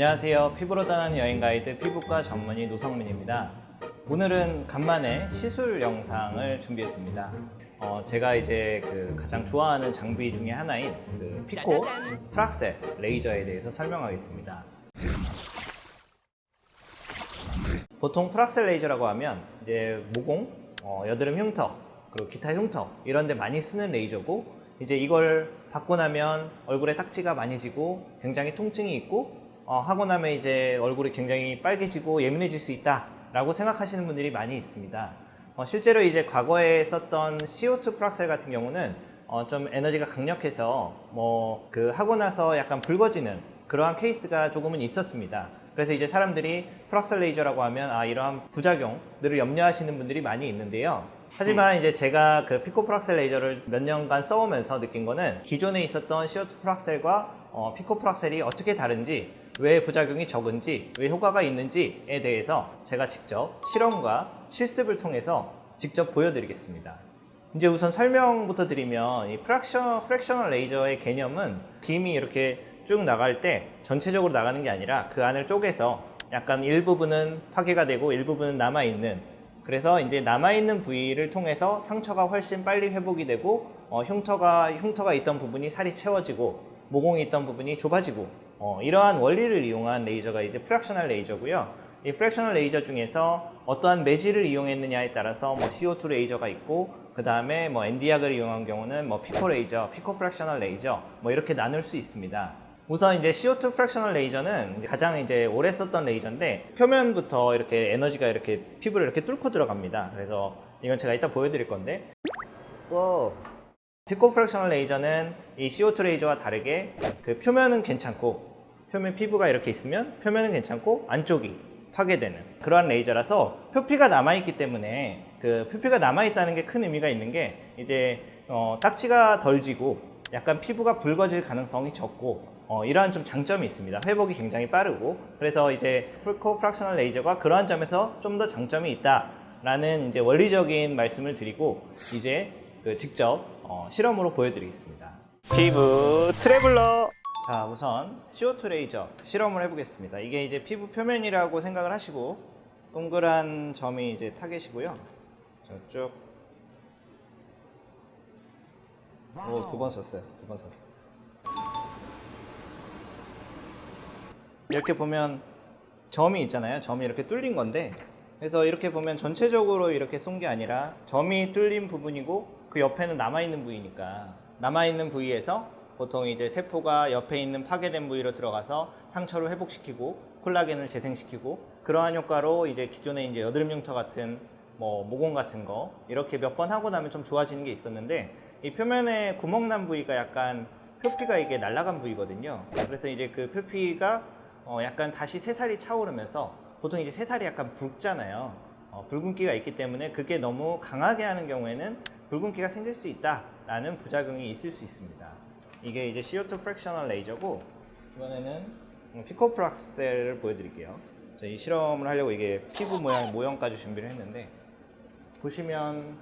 안녕하세요. 피부로 떠나는 여행 가이드 피부과 전문의 노성민입니다. 오늘은 간만에 시술 영상을 준비했습니다. 제가 이제 가장 좋아하는 장비 중에 하나인 피코 프락셀 레이저에 대해서 설명하겠습니다. 보통 프락셀 레이저라고 하면 이제 모공, 여드름 흉터, 그리고 기타 흉터 이런 데 많이 쓰는 레이저고, 이제 이걸 받고 나면 얼굴에 딱지가 많이 지고 굉장히 통증이 있고 하고 나면 이제 얼굴이 굉장히 빨개지고 예민해질 수 있다 라고 생각하시는 분들이 많이 있습니다. 실제로 이제 과거에 썼던 CO2 프락셀 같은 경우는 좀 에너지가 강력해서 하고 나서 약간 붉어지는 그러한 케이스가 조금은 있었습니다. 그래서 이제 사람들이 프락셀 레이저라고 하면 이러한 부작용들을 염려하시는 분들이 많이 있는데요. 하지만 이제 제가 피코 프락셀 레이저를 몇 년간 써오면서 느낀 거는 기존에 있었던 CO2 프락셀과 피코 프락셀이 어떻게 다른지, 왜 부작용이 적은지, 왜 효과가 있는지에 대해서 제가 직접 실험과 실습을 통해서 직접 보여드리겠습니다. 이제 우선 설명부터 드리면 이 프랙셔널 레이저의 개념은 빔이 이렇게 쭉 나갈 때 전체적으로 나가는 게 아니라 그 안을 쪼개서 약간 일부분은 파괴가 되고 일부분은 남아있는, 그래서 이제 남아있는 부위를 통해서 상처가 훨씬 빨리 회복이 되고 흉터가 있던 부분이 살이 채워지고 모공이 있던 부분이 좁아지고 이러한 원리를 이용한 레이저가 이제 프랙셔널 레이저고요. 이 프랙셔널 레이저 중에서 어떠한 매질을 이용했느냐에 따라서 CO2 레이저가 있고, 그 다음에 엔디약을 이용한 경우는 피코 레이저, 피코 프랙셔널 레이저 이렇게 나눌 수 있습니다. 우선 이제 CO2 프랙셔널 레이저는 가장 이제 오래 썼던 레이저인데, 표면부터 이렇게 에너지가 이렇게 피부를 이렇게 뚫고 들어갑니다. 그래서 이건 제가 이따 보여드릴 건데, 피코 프랙셔널 레이저는 이 CO2 레이저와 다르게 표면은 괜찮고, 표면 피부가 이렇게 있으면 표면은 괜찮고 안쪽이 파괴되는 그러한 레이저라서 표피가 남아있기 때문에, 표피가 남아있다는 게 큰 의미가 있는 게, 이제 딱지가 덜 지고 약간 피부가 붉어질 가능성이 적고 이러한 좀 장점이 있습니다. 회복이 굉장히 빠르고, 그래서 이제 피코 프랙셔널 레이저가 그러한 점에서 좀 더 장점이 있다라는 이제 원리적인 말씀을 드리고, 이제 직접 실험으로 보여드리겠습니다. 피부 트래블러. 자, 우선 CO2 레이저 실험을 해보겠습니다. 이게 이제 피부 표면이라고 생각을 하시고, 동그란 점이 이제 타겟이고요. 쭉. 두 번 썼어요. 이렇게 보면 점이 있잖아요. 점이 이렇게 뚫린 건데, 그래서 이렇게 보면 전체적으로 이렇게 쏜 게 아니라 점이 뚫린 부분이고, 그 옆에는 남아있는 부위니까, 남아있는 부위에서 보통 이제 세포가 옆에 있는 파괴된 부위로 들어가서 상처를 회복시키고 콜라겐을 재생시키고, 그러한 효과로 이제 기존에 이제 여드름 흉터 같은 모공 같은 거 이렇게 몇 번 하고 나면 좀 좋아지는 게 있었는데, 이 표면에 구멍 난 부위가 약간 표피가 이게 날아간 부위거든요. 그래서 이제 그 표피가 약간 다시 새살이 차오르면서, 보통 이제 새살이 약간 붉잖아요. 붉은기가 있기 때문에 그게 너무 강하게 하는 경우에는 붉은기가 생길 수 있다라는 부작용이 있을 수 있습니다. 이게 이제 CO2 프랙셔널 레이저고, 이번에는 피코 프락셀을 보여드릴게요. 이 실험을 하려고 이게 피부 모형까지 준비를 했는데, 보시면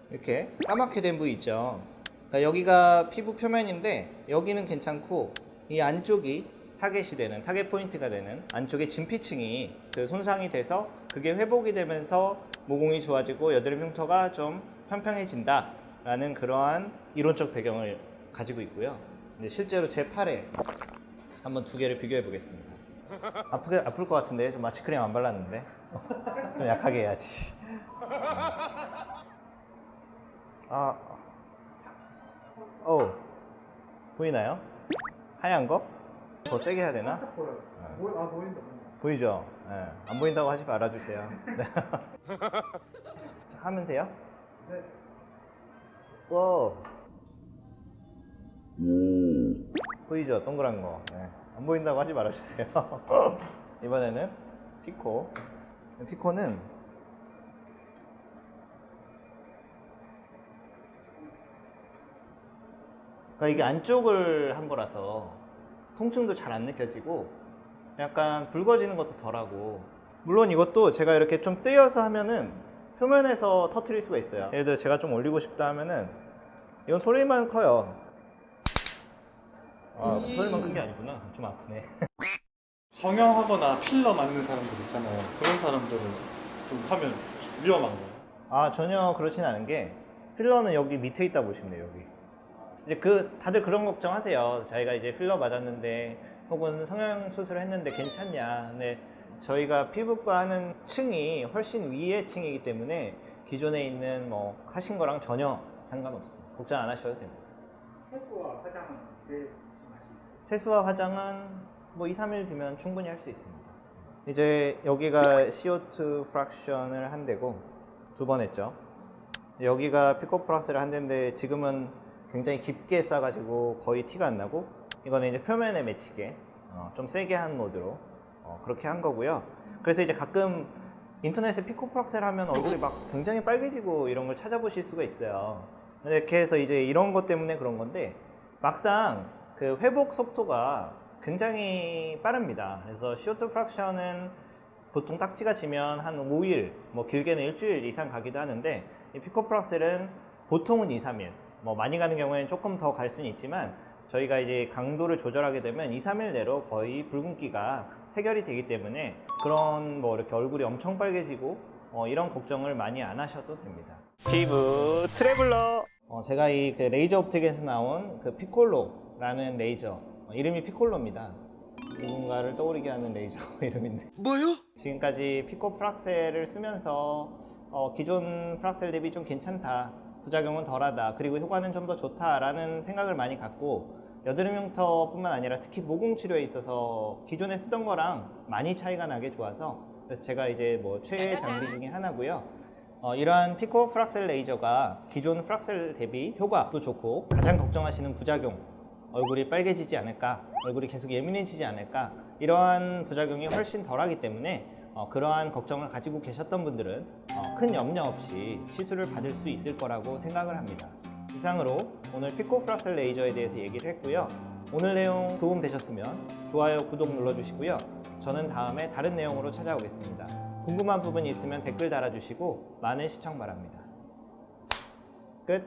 이렇게 까맣게 된 부위 있죠. 그러니까 여기가 피부 표면인데 여기는 괜찮고, 이 안쪽이 타겟 포인트가 되는 안쪽에 진피층이 손상이 돼서 그게 회복이 되면서 모공이 좋아지고 여드름 흉터가 좀 평평해진다 라는 그러한 이론적 배경을 가지고 있고요. 근데 실제로 제 팔에 한번 두 개를 비교해 보겠습니다. 아플 것 같은데, 좀 마취크림 안 발랐는데 좀 약하게 해야지. 보이나요? 하얀 거? 더 세게 해야 되나? 보인다. 보이죠? 네. 안 보인다고 하지 말아주세요. 네. 하면 돼요? 네. 보이죠? 동그란 거. 네. 안 보인다고 하지 말아주세요. 이번에는 피코. 피코는 그러니까 이게 안쪽을 한 거라서 통증도 잘 안 느껴지고 약간 붉어지는 것도 덜하고, 물론 이것도 제가 이렇게 좀 떼어서 하면은 표면에서 터트릴 수가 있어요. 예를 들어 제가 좀 올리고 싶다 하면은 이건 소리만 커요. 아, 소리만 큰 게 아니구나. 좀 아프네. 성형하거나 필러 맞는 사람들 있잖아요. 그런 사람들은 좀 하면 위험한가요? 아, 전혀 그렇진 않은 게 필러는 여기 밑에 있다 보시면 돼요. 여기. 이제 다들 그런 걱정하세요. 자기가 이제 필러 맞았는데 혹은 성형 수술을 했는데 괜찮냐. 근데 저희가 피부과 하는 층이 훨씬 위의 층이기 때문에 기존에 있는 뭐 하신 거랑 전혀 상관없습니다. 걱정 안 하셔도 됩니다. 세수와 화장은 이제 좀 할 수 있어요. 세수와 화장은 뭐 2, 3일 뒤면 충분히 할 수 있습니다. 이제 여기가 CO2 프랙션을 한 데고 2번 했죠. 여기가 피코프락스를 한 데인데 지금은 굉장히 깊게 싸가지고 거의 티가 안 나고 이거는 이제 표면에 맺히게 좀 세게 한 모드로 그렇게 한 거고요. 그래서 이제 가끔 인터넷에 피코프락스를 하면 얼굴이 막 굉장히 빨개지고 이런 걸 찾아보실 수가 있어요. 근데 이렇게 해서 이제 이런 것 때문에 그런 건데 막상 그 회복 속도가 굉장히 빠릅니다. 그래서 CO2 프랙션은 보통 딱지가 지면 한 5일, 뭐 길게는 일주일 이상 가기도 하는데 이 피코프락셀은 보통은 2, 3일, 뭐 많이 가는 경우에는 조금 더 갈 수는 있지만 저희가 이제 강도를 조절하게 되면 2, 3일 내로 거의 붉은기가 해결이 되기 때문에 그런 뭐 이렇게 얼굴이 엄청 빨개지고 이런 걱정을 많이 안 하셔도 됩니다. 피부 트래블러. 제가 이 그 레이저 옵틱에서 나온 그 피콜로라는 레이저, 이름이 피콜로입니다. 누군가를 떠오르게 하는 레이저 이름인데. 뭐요? 지금까지 피코 프락셀을 쓰면서 기존 프락셀 대비 좀 괜찮다, 부작용은 덜하다, 그리고 효과는 좀 더 좋다라는 생각을 많이 갖고 여드름 흉터뿐만 아니라 특히 모공 치료에 있어서 기존에 쓰던 거랑 많이 차이가 나게 좋아서 그래서 제가 이제 뭐 최애 장비 중에 하나고요. 이러한 피코 프락셀 레이저가 기존 프락셀 대비 효과도 좋고 가장 걱정하시는 부작용, 얼굴이 빨개지지 않을까, 얼굴이 계속 예민해지지 않을까, 이러한 부작용이 훨씬 덜하기 때문에 그러한 걱정을 가지고 계셨던 분들은 큰 염려 없이 시술을 받을 수 있을 거라고 생각을 합니다. 이상으로 오늘 피코 프락셀 레이저에 대해서 얘기를 했고요. 오늘 내용 도움 되셨으면 좋아요, 구독 눌러주시고요. 저는 다음에 다른 내용으로 찾아오겠습니다. 궁금한 부분이 있으면 댓글 달아주시고 많은 시청 바랍니다. 끝.